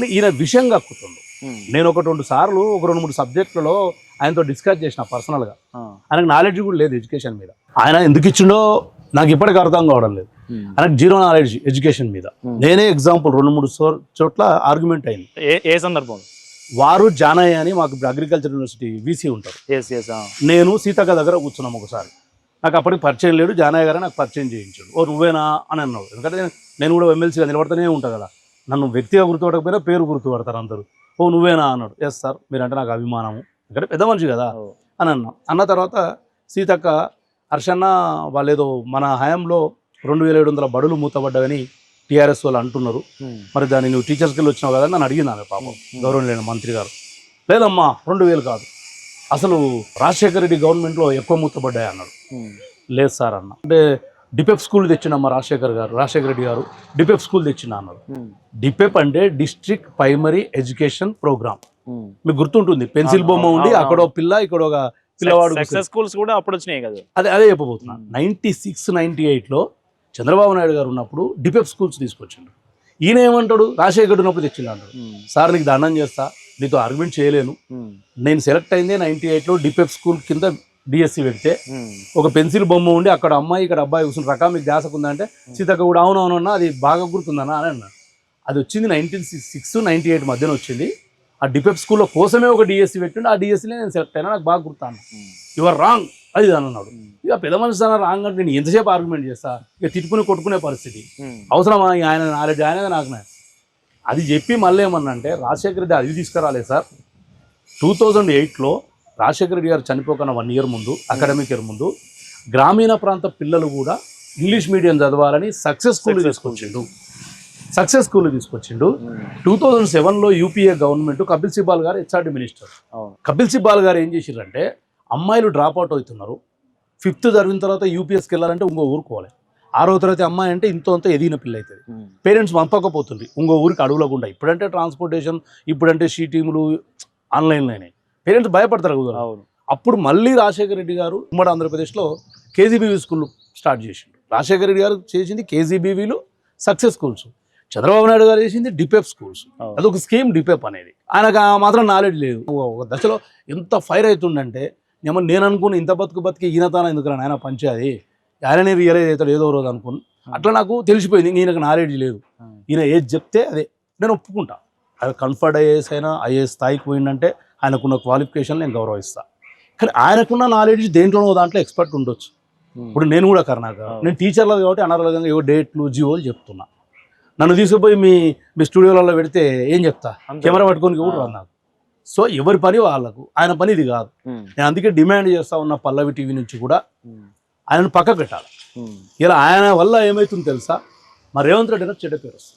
ఈయన విషయం కక్కుతుండు. నేను ఒక 2 సార్లు ఒక 2-3 సబ్జెక్టులలో ఆయనతో డిస్కస్ చేసిన పర్సనల్గా. ఆయనకు నాలెడ్జ్ కూడా లేదు ఎడ్యుకేషన్ మీద. ఆయన ఎందుకు ఇచ్చిండో నాకు ఇప్పటికీ అర్థం కావడం లేదు. ఆయనకు జీరో నాలెడ్జ్ ఎడ్యుకేషన్ మీద. నేనే ఎగ్జాంపుల్ 2-3 చోట్ల ఆర్గ్యుమెంట్ అయింది. ఏ సందర్భం? వారు జానయ్య అని మాకు అగ్రికల్చర్ యూనివర్సిటీ వీసీ ఉంటారు. నేను సీతక్క దగ్గర కూర్చున్నాం ఒకసారి. నాకు అప్పటికి పరిచయం లేడు. జానయ్య గారు నాకు పరిచయం చేయించాడు. ఓ నువ్వేనా అని అన్నాడు. ఎందుకంటే నేను కూడా ఎమ్మెల్సీగా నిలబడుతూనే ఉంటాను కదా. నన్ను వ్యక్తిగా గుర్తుపడకపోయినా పేరు గుర్తుపడతారు అందరూ. ఓ నువ్వేనా అన్నాడు. ఎస్ సార్, మీరంటే నాకు అభిమానము, ఎందుకంటే పెద్ద మనిషి కదా అని అన్న తర్వాత సీతక్క హర్షన్న వాళ్ళేదో మన హయాంలో 2700 బడులు మూతపడ్డాయని టీఆర్ఎస్ వాళ్ళు అంటున్నారు. మరి దాన్ని నువ్వు టీచర్స్కి వెళ్ళి వచ్చినావు కదా నన్ను అడిగింది ఆమె పాపం, గౌరవనీయ మంత్రి గారు. లేదమ్మా 2000 కాదు, అసలు రాజశేఖర రెడ్డి గవర్నమెంట్లో ఎక్కువ మూతపడ్డాయి అన్నాడు. లేదు సార్ అన్న. అంటే డిపెప్ స్కూల్ తెచ్చిండమ్మా రాజశేఖర రెడ్డి గారు డిపెప్ స్కూల్ తెచ్చిండ అన్నాడు. డిపెప్ అంటే డిస్ట్రిక్ట్ ప్రైమరీ ఎడ్యుకేషన్ ప్రోగ్రామ్. మీకు గుర్తుంటుంది, పెన్సిల్ బొమ్మ ఉండి అక్కడ పిల్ల ఇక్కడ ఒక పిల్లవాడు. స్కూల్స్ కూడా అప్పుడు వచ్చినాయి కదా. అదే చెప్పబోతున్నా. 96-98లో చంద్రబాబు నాయుడు గారు ఉన్నప్పుడు డిపెప్ స్కూల్స్ తీసుకొచ్చిండు. ఈయన ఏమంటాడు, రాజశేఖర్ ఉన్నప్పుడు తెచ్చిండు అంటాడు. సార్ నీకు దండం చేస్తా, నీతో ఆర్గ్యుమెంట్ చేయలేను. నేను సెలెక్ట్ అయిందే 98లో డిపెప్ స్కూల్ కింద డిఎస్సి పెడితే ఒక పెన్సిల్ బొమ్మ ఉండి అక్కడ అమ్మాయి ఇక్కడ అబ్బాయి కూర్చుని రకం మీకు ధ్యాసకుందంటే సీతక్క కూడా అవునవునన్నా అది బాగా గుర్తుందన్నా అని అన్నా. అది వచ్చింది 1996-98 మధ్యన వచ్చింది. ఆ డిపెప్ స్కూల్లో కోసమే ఒక డిఎస్సి పెట్టిండు. ఆ డిఎస్సీలో నేను సెలెక్ట్ అయినా, నాకు బాగా గుర్తాను. యువర్ రాంగ్ అది అన్నాడు. ఇక పెద్ద మనిషి అన్న రాంగ్ అంటే నేను ఎంతసేపు ఆర్గ్యుమెంట్ చేస్తా, ఇక తిట్టుకుని కొట్టుకునే పరిస్థితి అవసరమా? ఆయన నాలెడ్జ్ ఆయన నాకు అది చెప్పి మళ్ళీ ఏమన్నా అంటే రాజశేఖర రెడ్డి అది తీసుకురాలేదు సార్. 2008లో రాజశేఖర రెడ్డి గారు చనిపోకన్నా 1 year ముందు, అకాడమిక్ ఇయర్ ముందు గ్రామీణ ప్రాంత పిల్లలు కూడా ఇంగ్లీష్ మీడియం చదవాలని సక్సెస్ స్కూల్ తీసుకొచ్చిండు. 2007లో యూపీఏ గవర్నమెంట్ కపిల్ సిబాల్ గారు హెచ్ఆర్డి మినిస్టర్. కపిల్ సిబాల్ గారు ఏం చేసిరంటే అమ్మాయిలు డ్రాప్ అవుట్ అవుతున్నారు. 5th చదివిన తర్వాత యూపీఎస్కి వెళ్ళాలంటే ఇంకో ఊరుకోవాలి. 6వ తరగతి అమ్మాయి అంటే ఇంత ఎదిగిన పిల్ల అవుతుంది. పేరెంట్స్ పంపకపోతుంది ఇంకో ఊరికి అడుగులకుండా. ఇప్పుడంటే ట్రాన్స్పోర్టేషన్, ఇప్పుడంటే షీటింగ్లు ఆన్లైన్లోనే పేరెంట్స్ భయపడతారు కదా. అప్పుడు మళ్ళీ రాజశేఖర రెడ్డి గారు ఉమ్మడి ఆంధ్రప్రదేశ్లో కేజీబీవీ స్కూల్ స్టార్ట్ చేసిండు. రాజశేఖర రెడ్డి గారు చేసింది కేజీబీవీలు సక్సెస్ స్కూల్స్. చంద్రబాబు నాయుడు గారు చేసింది డిపెప్ స్కూల్స్. అదొక స్కీమ్ డిపెప్ అనేది. ఆయనకు మాత్రం నాలెడ్జ్ లేదు. ఒక దశలో ఎంత ఫైర్ అవుతుందంటే నేను అనుకుని ఇంత బతికి ఈయనతాన ఎందుకు ఆయన పంచేది, ఆయననే రియలైజ్ అవుతాడు ఏదో రోజు అనుకుని. అట్లా నాకు తెలిసిపోయింది ఈయనకు నాలెడ్జ్ లేదు. ఈయన ఏది చెప్తే అదే నేను ఒప్పుకుంటా. అది కన్ఫర్డ్ ఐఏఎస్ అయినా ఐఏఎస్ స్థాయికి పోయిందంటే ఆయనకున్న క్వాలిఫికేషన్ నేను గౌరవిస్తాను. కానీ ఆయనకున్న నాలెడ్జ్ దేంట్లోనో దాంట్లో ఎక్స్పర్ట్ ఉండొచ్చు. ఇప్పుడు నేను కూడా నేను టీచర్లు కాబట్టి అనర్గంగా ఏవో డేట్లు జీవోలు చెప్తున్నా. నన్ను తీసుకుపోయి మీ స్టూడియోలలో పెడితే ఏం చెప్తా, కెమెరా పట్టుకొని కూడా రాదు నాకు. సో ఎవరి పని వాళ్ళకు, ఆయన పని ఇది కాదు. నేను అందుకే డిమాండ్ చేస్తా ఉన్న పల్లవి టీవీ నుంచి కూడా ఆయనను పక్కకు పెట్టాలి. ఇలా ఆయన వల్ల ఏమవుతుందో తెలుసా, మా రేవంత్ రెడ్డి చెడ్డ పేరు వస్తుంది.